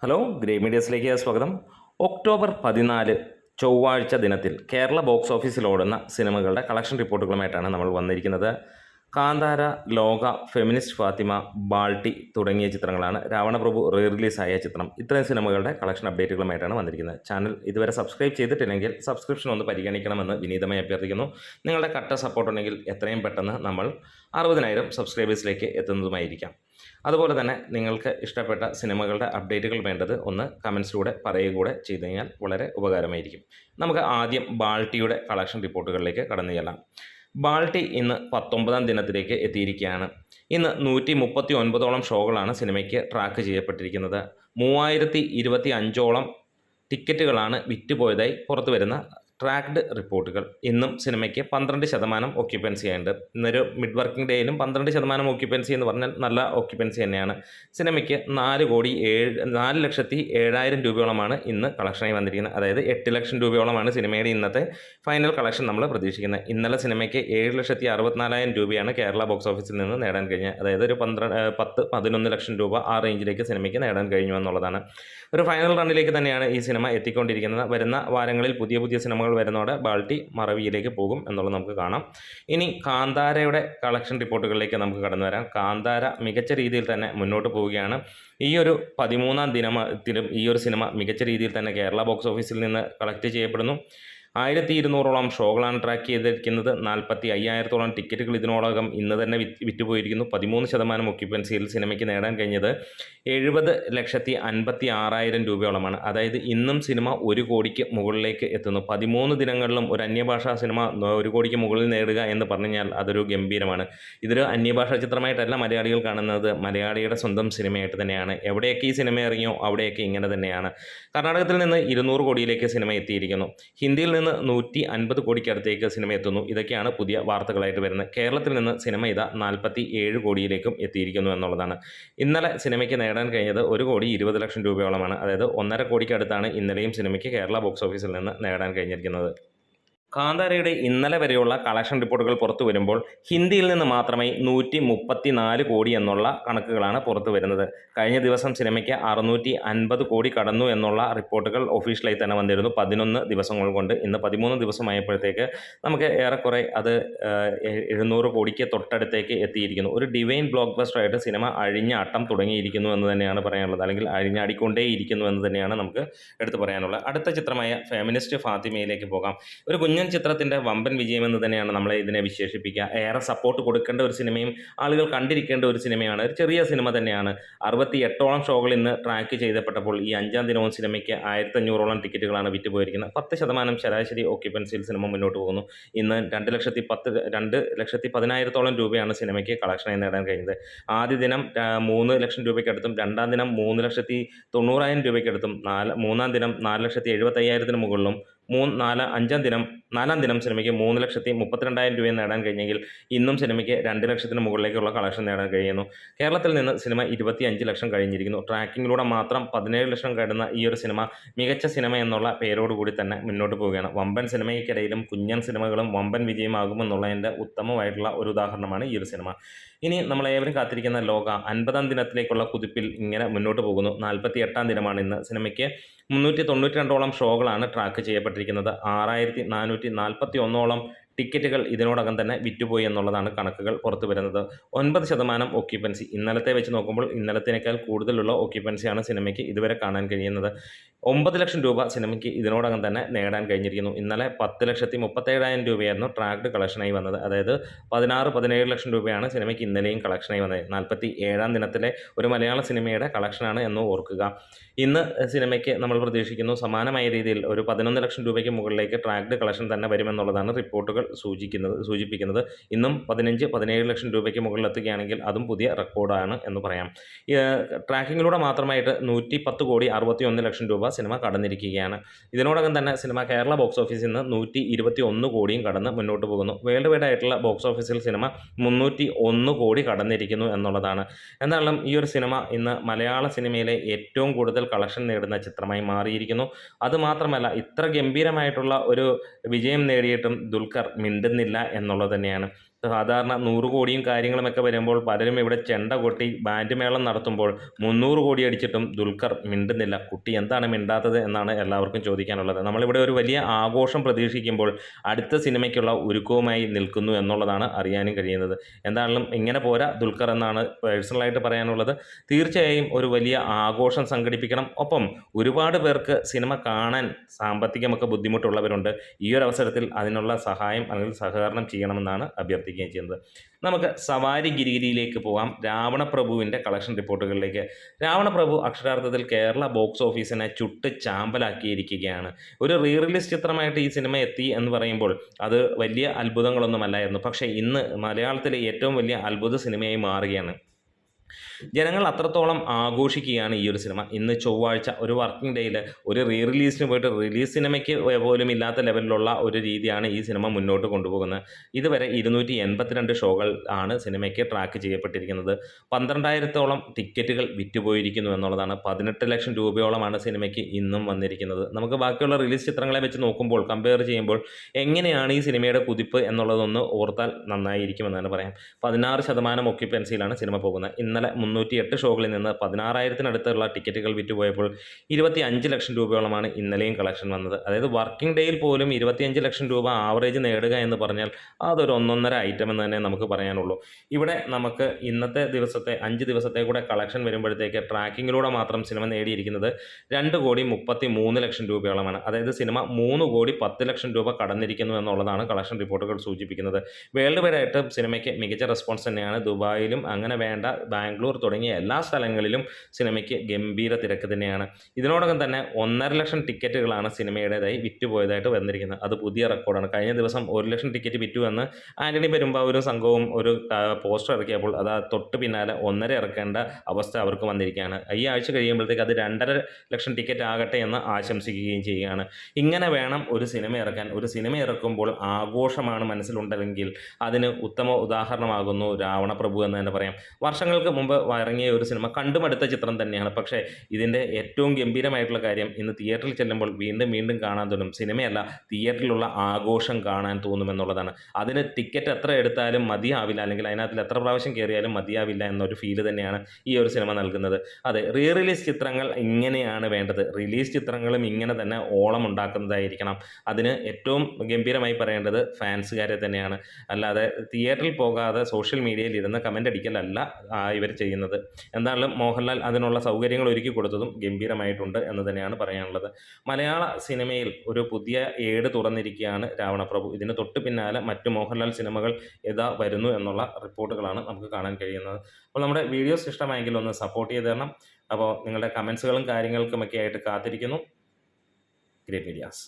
Hello grey മീഡിയസിലേക്ക് സ്വാഗതം. October 14 ചൊവ്വാഴ്ച ദിനത്തിൽ കേരള ബോക്സ് ഓഫീസിൽ ഓടുന്ന സിനിമകളുടെ കളക്ഷൻ റിപ്പോർട്ടുകളുമായിട്ടാണ് നമ്മൾ വന്നിരിക്കുന്നത്. കാന്താര, ലോക, ഫെമിനിസ്റ്റ് ഫാത്തിമ, ബാൾട്ടി തുടങ്ങിയ ചിത്രങ്ങളാണ്. രാവണപ്രഭു റിലീസായ ചിത്രം. ഇത്രയും സിനിമകളുടെ കളക്ഷൻ അപ്ഡേറ്റുകളുമായിട്ടാണ് വന്നിരിക്കുന്നത്. ചാനൽ ഇതുവരെ സബ്സ്ക്രൈബ് ചെയ്തിട്ടില്ലെങ്കിൽ സബ്സ്ക്രിപ്ഷൻ ഒന്ന് പരിഗണിക്കണമെന്ന് വിനീതമായി അഭ്യർത്ഥിക്കുന്നു. നിങ്ങളുടെ കട്ട സപ്പോർട്ട് ഉണ്ടെങ്കിൽ എത്രയും പെട്ടെന്ന് നമ്മൾ 60,000 സബ്സ്ക്രൈബേഴ്സിലേക്ക് എത്തുന്നതുമായിരിക്കാം. അതുപോലെ തന്നെ നിങ്ങൾക്ക് ഇഷ്ടപ്പെട്ട സിനിമകളുടെ അപ്ഡേറ്റുകൾ വേണ്ടത് ഒന്ന് കമൻസിലൂടെ പറയുകൂടെ ചെയ്തു കഴിഞ്ഞാൽ വളരെ ഉപകാരമായിരിക്കും. നമുക്ക് ആദ്യം ബാൾട്ടിയുടെ കളക്ഷൻ റിപ്പോർട്ടുകളിലേക്ക് കടന്നു ചെല്ലാം. ബാൾട്ടി ഇന്ന് 19ാം ദിനത്തിലേക്ക് എത്തിയിരിക്കുകയാണ്. ഇന്ന് 139ഓളം ഷോകളാണ് സിനിമയ്ക്ക് ട്രാക്ക് ചെയ്യപ്പെട്ടിരിക്കുന്നത്. 3025ഓളം ടിക്കറ്റുകളാണ് വിറ്റുപോയതായി പുറത്തു വരുന്ന ട്രാക്ഡ് റിപ്പോർട്ടുകൾ. ഇന്നും സിനിമയ്ക്ക് 12% ഓക്യുപ്പൻസി ഉണ്ട്. ഇന്നൊരു മിഡ് വർക്കിംഗ് ഡേയിലും 12% ഓക്യുപ്പൻസി എന്ന് പറഞ്ഞാൽ നല്ല ഓക്യുപ്പൻസി തന്നെയാണ്. സിനിമയ്ക്ക് 4,07,000 രൂപയോളമാണ് ഇന്ന് കളക്ഷനായി വന്നിരിക്കുന്നത്. അതായത് 8 ലക്ഷം രൂപയോളമാണ് സിനിമയുടെ ഇന്നത്തെ ഫൈനൽ കളക്ഷൻ നമ്മൾ പ്രതീക്ഷിക്കുന്നത്. ഇന്നലെ സിനിമയ്ക്ക് 7,64,000 രൂപയാണ് കേരള ബോക്സ് ഓഫീസിൽ നിന്ന് നേടാൻ കഴിഞ്ഞത്. അതായത് ഒരു 10-11 ലക്ഷം രൂപ ആ റേഞ്ചിലേക്ക് സിനിമയ്ക്ക് നേടാൻ കഴിഞ്ഞു എന്നുള്ളതാണ്. ഒരു ഫൈനൽ റണ്ണിലേക്ക് തന്നെയാണ് ഈ സിനിമ എത്തിക്കൊണ്ടിരിക്കുന്നത്. വരുന്ന വാരങ്ങളിൽ പുതിയ പുതിയ സിനിമകൾ വരുന്നതോടെ ബാൾട്ടി മറവിയിലേക്ക് പോകും എന്നുള്ളത് നമുക്ക് കാണാം. ഇനി കാന്താരയുടെ കളക്ഷൻ റിപ്പോർട്ടുകളിലേക്ക് നമുക്ക് കടന്നു വരാം. കാന്താര മികച്ച രീതിയിൽ തന്നെ മുന്നോട്ട് പോവുകയാണ്. ഈ ഒരു 13ാം ദിനത്തിലും ഈ ഒരു സിനിമ മികച്ച രീതിയിൽ തന്നെ കേരള ബോക്സ് ഓഫീസിൽ നിന്ന് കളക്ട് ചെയ്യപ്പെടുന്നു. 1200ഓളം ഷോകളാണ് ട്രാക്ക് ചെയ്തിരിക്കുന്നത്. 45,000ഓളം ടിക്കറ്റുകൾ ഇതിനോടകം ഇന്ന് തന്നെ വിറ്റുപോയിരിക്കുന്നു. 13% ഒക്യുപ്പൻസിയിൽ സിനിമയ്ക്ക് നേടാൻ കഴിഞ്ഞത് 70,56,000 രൂപയോളമാണ്. അതായത് ഇന്നും സിനിമ 1 കോടിക്ക് മുകളിലേക്ക് എത്തുന്നു. 13 ദിനങ്ങളിലും ഒരു അന്യഭാഷാ സിനിമ 1 കോടിക്ക് മുകളിൽ നേടുക എന്ന് പറഞ്ഞാൽ അതൊരു ഗംഭീരമാണ്. ഇതൊരു അന്യഭാഷാ ചിത്രമായിട്ടല്ല മലയാളികൾ കാണുന്നത്, മലയാളിയുടെ സ്വന്തം സിനിമയായിട്ട് തന്നെയാണ്. എവിടെയൊക്കെ ഈ സിനിമ ഇറങ്ങിയോ അവിടെയൊക്കെ ഇങ്ങനെ തന്നെയാണ്. കർണാടകത്തിൽ നിന്ന് 200 കോടിയിലേക്ക് സിനിമ എത്തിയിരിക്കുന്നു. ഹിന്ദിയിൽ നിന്ന് 150 കോടിക്കടുത്തേക്ക് സിനിമ എത്തുന്നു. ഇതൊക്കെയാണ് പുതിയ വാർത്തകളായിട്ട് വരുന്നത്. കേരളത്തിൽ നിന്ന് സിനിമ ഇതാ 47 കോടിയിലേക്കും എത്തിയിരിക്കുന്നു എന്നുള്ളതാണ്. ഇന്നലെ സിനിമയ്ക്ക് നേടാൻ കഴിഞ്ഞത് 1,20,00,000 രൂപയോളമാണ്. അതായത് 1.5 കോടിക്കടുത്താണ് ഇന്നലെയും സിനിമയ്ക്ക് കേരള ബോക്സ് ഓഫീസിൽ നിന്ന് നേടാൻ കഴിഞ്ഞിരിക്കുന്നത്. കാന്താരയുടെ ഇന്നലെ വരെയുള്ള കളക്ഷൻ റിപ്പോർട്ടുകൾ പുറത്തു വരുമ്പോൾ ഹിന്ദിയിൽ നിന്ന് മാത്രമേ 134 കോടി എന്നുള്ള കണക്കുകളാണ് പുറത്തു വരുന്നത്. കഴിഞ്ഞ ദിവസം സിനിമയ്ക്ക് 650 കോടി കടന്നു എന്നുള്ള റിപ്പോർട്ടുകൾ ഒഫീഷ്യലായി തന്നെ വന്നിരുന്നു 11 ദിവസങ്ങൾ കൊണ്ട്. ഇന്ന് 13 ദിവസമായപ്പോഴത്തേക്ക് നമുക്ക് ഏറെക്കുറെ അത് 700 കോടിക്ക് തൊട്ടടുത്തേക്ക് എത്തിയിരിക്കുന്നു. ഒരു ഡിവൈൻ ബ്ലോക്ക് ബസ്റ്ററായിട്ട് സിനിമ അഴിഞ്ഞാട്ടം തുടങ്ങിയിരിക്കുന്നു എന്ന് തന്നെയാണ് പറയാനുള്ളത്. അല്ലെങ്കിൽ അഴിഞ്ഞാടിക്കൊണ്ടേയിരിക്കുന്നു എന്ന് തന്നെയാണ് നമുക്ക് എടുത്തു പറയാനുള്ളത്. അടുത്ത ചിത്രമായ ഫെമിനിസ്റ്റ് ഫാത്തിമയിലേക്ക് പോകാം. ഒരു കുഞ്ഞൻ ചിത്രത്തിൻ്റെ വമ്പൻ വിജയമെന്ന് തന്നെയാണ് നമ്മളെ ഇതിനെ വിശേഷിപ്പിക്കുക. ഏറെ സപ്പോർട്ട് കൊടുക്കേണ്ട ഒരു സിനിമയും ആളുകൾ കണ്ടിരിക്കേണ്ട ഒരു സിനിമയാണ്. ഒരു ചെറിയ സിനിമ തന്നെയാണ്. 68ഓളം ഷോകൾ ഇന്ന് ട്രാക്ക് ചെയ്തപ്പെട്ടപ്പോൾ ഈ 5ാം ദിനവും സിനിമയ്ക്ക് 1,500ഓളം ടിക്കറ്റുകളാണ് വിറ്റുപോയിരിക്കുന്നത്. 10% ശരാശരി ഓക്യുപ്പൻസിയിൽ സിനിമ മുന്നോട്ട് പോകുന്നു. ഇന്ന് 2,10,000 രൂപയാണ് സിനിമയ്ക്ക് കളക്ഷനായി നേടാൻ കഴിഞ്ഞത്. ആദ്യ ദിനം 3 ലക്ഷം രൂപയ്ക്കടുത്തും 2ാം ദിനം 3,90,000 രൂപയ്ക്കടുത്തും 3ാം ദിനം 4,75,000 മുകളിലും 4ാം ദിനം സിനിമയ്ക്ക് 3,32,000 രൂപയും നേടാൻ കഴിഞ്ഞെങ്കിൽ ഇന്നും സിനിമയ്ക്ക് 2 ലക്ഷത്തിന് മുകളിലേക്കുള്ള കളക്ഷൻ നേടാൻ കഴിയുന്നു. കേരളത്തിൽ നിന്ന് സിനിമ 25 ലക്ഷം കഴിഞ്ഞിരിക്കുന്നു. ട്രാക്കിങ്ങിലൂടെ മാത്രം 17 ലക്ഷം കടന്ന ഈ ഒരു സിനിമ മികച്ച സിനിമ എന്നുള്ള പേരോടുകൂടി തന്നെ മുന്നോട്ട് പോവുകയാണ്. വമ്പൻ സിനിമയ്ക്കിടയിലും കുഞ്ഞൻ സിനിമകളും വമ്പൻ വിജയമാകുമെന്നുള്ളതിൻ്റെ ഉത്തമമായിട്ടുള്ള ഒരു ഉദാഹരണമാണ് ഈ ഒരു സിനിമ. ഇനി നമ്മളേവരും കാത്തിരിക്കുന്ന ലോക 50ാം ദിനത്തിലേക്കുള്ള കുതിപ്പിൽ ഇങ്ങനെ മുന്നോട്ട് പോകുന്നു. 48ാം ദിനമാണ് ഇന്ന്. സിനിമയ്ക്ക് 392ഓളം ഷോകളാണ് ട്രാക്ക് ചെയ്യപ്പെട്ടിരിക്കുന്നത്. 6,441ഓളം ടിക്കറ്റുകൾ ഇതിനോടകം തന്നെ വിറ്റുപോയി എന്നുള്ളതാണ് കണക്കുകൾ പുറത്തു വരുന്നത്. 9% ഓക്യുപ്പൻസി. ഇന്നലത്തെ വെച്ച് നോക്കുമ്പോൾ ഇന്നലത്തേക്കാൾ കൂടുതലുള്ള ഓക്യുപ്പൻസിയാണ് സിനിമയ്ക്ക് ഇതുവരെ കാണാൻ കഴിയുന്നത്. 9 ലക്ഷം രൂപ സിനിമയ്ക്ക് ഇതിനോടകം തന്നെ നേടാൻ കഴിഞ്ഞിരിക്കുന്നു. ഇന്നലെ 10,37,000 രൂപയായിരുന്നു ട്രാക്ഡ് കളക്ഷനായി വന്നത്. അതായത് 16-17 ലക്ഷം രൂപയാണ് സിനിമയ്ക്ക് ഇന്നലെയും കളക്ഷനായി വന്നത്. 47ാം ദിനത്തിലെ ഒരു മലയാള സിനിമയുടെ കളക്ഷനാണ് എന്ന് ഓർക്കുക. ഇന്ന് സിനിമയ്ക്ക് നമ്മൾ പ്രതീക്ഷിക്കുന്നു സമാനമായ രീതിയിൽ ഒരു 11 ലക്ഷം രൂപയ്ക്ക് മുകളിലേക്ക് ട്രാക്ഡ് കളക്ഷൻ തന്നെ വരുമെന്നുള്ളതാണ് റിപ്പോർട്ടുകൾ സൂചിപ്പിക്കുന്നത്. ഇന്നും 15-17 ലക്ഷം രൂപയ്ക്ക് മുകളിലെത്തുകയാണെങ്കിൽ അതും പുതിയ റെക്കോർഡാണ് എന്ന് പറയാം. ട്രാക്കിങ്ങിലൂടെ മാത്രമായിട്ട് 110,61 ലക്ഷം രൂപ സിനിമ കടന്നിരിക്കുകയാണ്. ഇതിനോടകം തന്നെ സിനിമ കേരള ബോക്സ് ഓഫീസിൽ നിന്ന് 121 കോടിയും കടന്ന് മുന്നോട്ട് പോകുന്നു. വേൾഡ് വൈഡ് ആയിട്ടുള്ള ബോക്സ് ഓഫീസിൽ സിനിമ 301 കോടി കടന്നിരിക്കുന്നു എന്നുള്ളതാണ്. എന്നാലും ഈ ഒരു സിനിമ ഇന്ന് മലയാള സിനിമയിലെ ഏറ്റവും കൂടുതൽ കളക്ഷൻ നേടുന്ന ചിത്രമായി മാറിയിരിക്കുന്നു. അതുമാത്രമല്ല ഇത്ര ഗംഭീരമായിട്ടുള്ള ഒരു വിജയം നേടിയിട്ടും ദുൽഖർ മിണ്ടുന്നില്ല എന്നുള്ളത് തന്നെയാണ്. സാധാരണ 100 കോടിയും കാര്യങ്ങളുമൊക്കെ വരുമ്പോൾ പലരും ഇവിടെ ചെണ്ട കൊട്ടി ബാൻഡ് മേളം നടത്തുമ്പോൾ 300 കോടി അടിച്ചിട്ടും ദുൽഖർ മിണ്ടുന്നില്ല. കുട്ടി എന്താണ് മിണ്ടാത്തത് എന്നാണ് എല്ലാവർക്കും ചോദിക്കാനുള്ളത്. നമ്മളിവിടെ ഒരു വലിയ ആഘോഷം പ്രതീക്ഷിക്കുമ്പോൾ അടുത്ത സിനിമയ്ക്കുള്ള ഒരുക്കവുമായി നിൽക്കുന്നു എന്നുള്ളതാണ് അറിയാനും കഴിയുന്നത്. എന്തായാലും ഇങ്ങനെ പോരാ ദുൽഖർ എന്നാണ് പേഴ്സണലായിട്ട് പറയാനുള്ളത്. തീർച്ചയായും ഒരു വലിയ ആഘോഷം സംഘടിപ്പിക്കണം. ഒപ്പം ഒരുപാട് പേർക്ക് സിനിമ കാണാൻ സാമ്പത്തികമൊക്കെ ബുദ്ധിമുട്ടുള്ളവരുണ്ട്. ഈ ഒരു അവസരത്തിൽ അതിനുള്ള സഹായം അല്ലെങ്കിൽ സഹകരണം ചെയ്യണമെന്നാണ് അഭ്യർത്ഥിക്കുകയും ചെയ്യുന്നത്. നമുക്ക് സവാരി ഗിരിഗിരിയിലേക്ക് പോകാം. രാവണപ്രഭുവിൻ്റെ കളക്ഷൻ റിപ്പോർട്ടുകളിലേക്ക്. രാവണപ്രഭു അക്ഷരാർത്ഥത്തിൽ കേരള ബോക്സ് ഓഫീസിനെ ചുട്ട് ചാമ്പലാക്കിയിരിക്കുകയാണ്. ഒരു റീ റിലീസ് ചിത്രമായിട്ട് ഈ സിനിമ എത്തി എന്ന് പറയുമ്പോൾ അത് വലിയ അത്ഭുതങ്ങളൊന്നുമല്ലായിരുന്നു. പക്ഷേ ഇന്ന് മലയാളത്തിലെ ഏറ്റവും വലിയ അത്ഭുത സിനിമയായി മാറുകയാണ്. ജനങ്ങൾ അത്രത്തോളം ആഘോഷിക്കുകയാണ് ഈ ഒരു സിനിമ. ഇന്ന് ചൊവ്വാഴ്ച ഒരു വർക്കിംഗ് ഡേയിൽ ഒരു റീ റിലീസിന് പോയിട്ട് റിലീസ് സിനിമയ്ക്ക് പോലും ഇല്ലാത്ത ലെവലിലുള്ള ഒരു രീതിയാണ് ഈ സിനിമ മുന്നോട്ട് കൊണ്ടുപോകുന്നത്. ഇതുവരെ 282 ഷോകൾ ആണ് സിനിമയ്ക്ക് ട്രാക്ക് ചെയ്യപ്പെട്ടിരിക്കുന്നത്. 12,000-ഓളം ടിക്കറ്റുകൾ വിറ്റുപോയിരിക്കുന്നു എന്നുള്ളതാണ്. 18 ലക്ഷം രൂപയോളമാണ് സിനിമയ്ക്ക് ഇന്നും വന്നിരിക്കുന്നത്. നമുക്ക് ബാക്കിയുള്ള റിലീസ് ചിത്രങ്ങളെ വെച്ച് നോക്കുമ്പോൾ കമ്പയർ ചെയ്യുമ്പോൾ എങ്ങനെയാണ് ഈ സിനിമയുടെ കുതിപ്പ് എന്നുള്ളതൊന്ന് ഓർത്താൽ നന്നായിരിക്കുമെന്നാണ് പറയാം. 16% ഒക്യുപ്പൻസിയിലാണ് സിനിമ പോകുന്നത്. ഇന്നലെ 308 ഷോകളിൽ നിന്ന് 16,000-അടുത്തുള്ള ടിക്കറ്റുകൾ വിറ്റുപോയപ്പോൾ 25 ലക്ഷം രൂപയോളമാണ് ഇന്നലെയും കളക്ഷൻ വന്നത്. അതായത് വർക്കിംഗ് ഡേയിൽ പോലും 25 ലക്ഷം രൂപ ആവറേജ് നേടുക എന്ന് പറഞ്ഞാൽ അതൊരു ഒന്നൊന്നര ഐറ്റം എന്ന് തന്നെ നമുക്ക് പറയാനുള്ളൂ. ഇവിടെ നമുക്ക് ഇന്നത്തെ ദിവസത്തെ 5 ദിവസത്തെ കൂടെ കളക്ഷൻ വരുമ്പോഴത്തേക്ക് ട്രാക്കിങ്ങിലൂടെ മാത്രം സിനിമ നേടിയിരിക്കുന്നത് 2,33 ലക്ഷം രൂപയോളമാണ്. അതായത് സിനിമ 3,10 ലക്ഷം രൂപ കടന്നിരിക്കുന്നു എന്നുള്ളതാണ് കളക്ഷൻ റിപ്പോർട്ടുകൾ സൂചിപ്പിക്കുന്നത്. വേൾഡ് വൈഡ് ആയിട്ട് സിനിമയ്ക്ക് മികച്ച റെസ്പോൺസ് തന്നെയാണ്. ദുബായിലും അങ്ങനെ വേണ്ട ബാംഗ്ലൂർ തുടങ്ങിയ എല്ലാ സ്ഥലങ്ങളിലും സിനിമയ്ക്ക് ഗംഭീര തിരക്ക് തന്നെയാണ്. ഇതിനോടകം തന്നെ 1.5 ലക്ഷം ടിക്കറ്റുകളാണ് സിനിമയുടേതായി വിറ്റുപോയതായിട്ട് വന്നിരിക്കുന്നത്. അത് പുതിയ റെക്കോർഡാണ്. കഴിഞ്ഞ ദിവസം 1 ലക്ഷം ടിക്കറ്റ് വിറ്റു എന്ന് ആൻ്റണി പെരുമ്പാവൂരും സംഘവും ഒരു പോസ്റ്റർ ഇറക്കിയപ്പോൾ അത് തൊട്ട് പിന്നാലെ 1.5 ഇറക്കേണ്ട അവസ്ഥ അവർക്ക് വന്നിരിക്കുകയാണ്. ഈ ആഴ്ച കഴിയുമ്പോഴത്തേക്ക് അത് 2.5 ലക്ഷം ടിക്കറ്റ് ആകട്ടെ എന്ന് ആശംസിക്കുകയും ചെയ്യുകയാണ്. ഇങ്ങനെ വേണം ഒരു സിനിമ ഇറക്കാൻ. ഒരു സിനിമ ഇറക്കുമ്പോൾ ആഘോഷമാണ് മനസ്സിലുണ്ടെങ്കിൽ അതിന് ഉത്തമ ഉദാഹരണമാകുന്നു രാവണപ്രഭു എന്ന് തന്നെ പറയാം. വർഷങ്ങൾക്ക് മുമ്പ് ഇറങ്ങിയ ഒരു സിനിമ കണ്ടുമടുത്ത ചിത്രം തന്നെയാണ്. പക്ഷേ ഇതിൻ്റെ ഏറ്റവും ഗംഭീരമായിട്ടുള്ള കാര്യം ഇന്ന് തിയേറ്ററിൽ ചെല്ലുമ്പോൾ വീണ്ടും വീണ്ടും കാണാൻ തോന്നും. സിനിമയല്ല, തിയേറ്ററിലുള്ള ആഘോഷം കാണാൻ തോന്നുമെന്നുള്ളതാണ്. അതിന് ടിക്കറ്റ് എത്ര എടുത്താലും മതിയാവില്ല, അല്ലെങ്കിൽ അതിനകത്തിൽ എത്ര പ്രാവശ്യം കയറിയാലും മതിയാവില്ല എന്നൊരു ഫീല് തന്നെയാണ് ഈ ഒരു സിനിമ നൽകുന്നത്. അതെ, റീ റിലീസ് ചിത്രങ്ങൾ ഇങ്ങനെയാണ് വേണ്ടത്. റിലീസ് ചിത്രങ്ങളും ഇങ്ങനെ തന്നെ ഓളം ഉണ്ടാക്കുന്നതായിരിക്കണം. അതിന് ഏറ്റവും ഗംഭീരമായി പറയേണ്ടത് ഫാൻസുകാരെ തന്നെയാണ്. അല്ലാതെ തിയേറ്ററിൽ പോകാതെ സോഷ്യൽ മീഡിയയിൽ ഇരുന്ന് കമൻ്റ് അടിക്കലല്ല ഇവർ ചെയ്യുന്നത്. എന്തായാലും മോഹൻലാൽ അതിനുള്ള സൗകര്യങ്ങൾ ഒരുക്കി കൊടുത്തതും ഗംഭീരമായിട്ടുണ്ട് എന്ന് തന്നെയാണ് പറയാനുള്ളത്. മലയാള സിനിമയിൽ ഒരു പുതിയ ഏട് തുറന്നിരിക്കുകയാണ് രാവണപ്രഭു. ഇതിന് തൊട്ട് പിന്നാലെ മറ്റ് മോഹൻലാൽ സിനിമകൾ ഇതാ വരുന്നു എന്നുള്ള റിപ്പോർട്ടുകളാണ് നമുക്ക് കാണാൻ കഴിയുന്നത്. അപ്പോൾ നമ്മുടെ വീഡിയോസ് ഇഷ്ടമായെങ്കിൽ ഒന്ന് സപ്പോർട്ട് ചെയ്ത് തരണം. അപ്പോൾ നിങ്ങളുടെ കമൻസുകളും കാര്യങ്ങൾക്കുമൊക്കെ ആയിട്ട് കാത്തിരിക്കുന്നു. Great medias.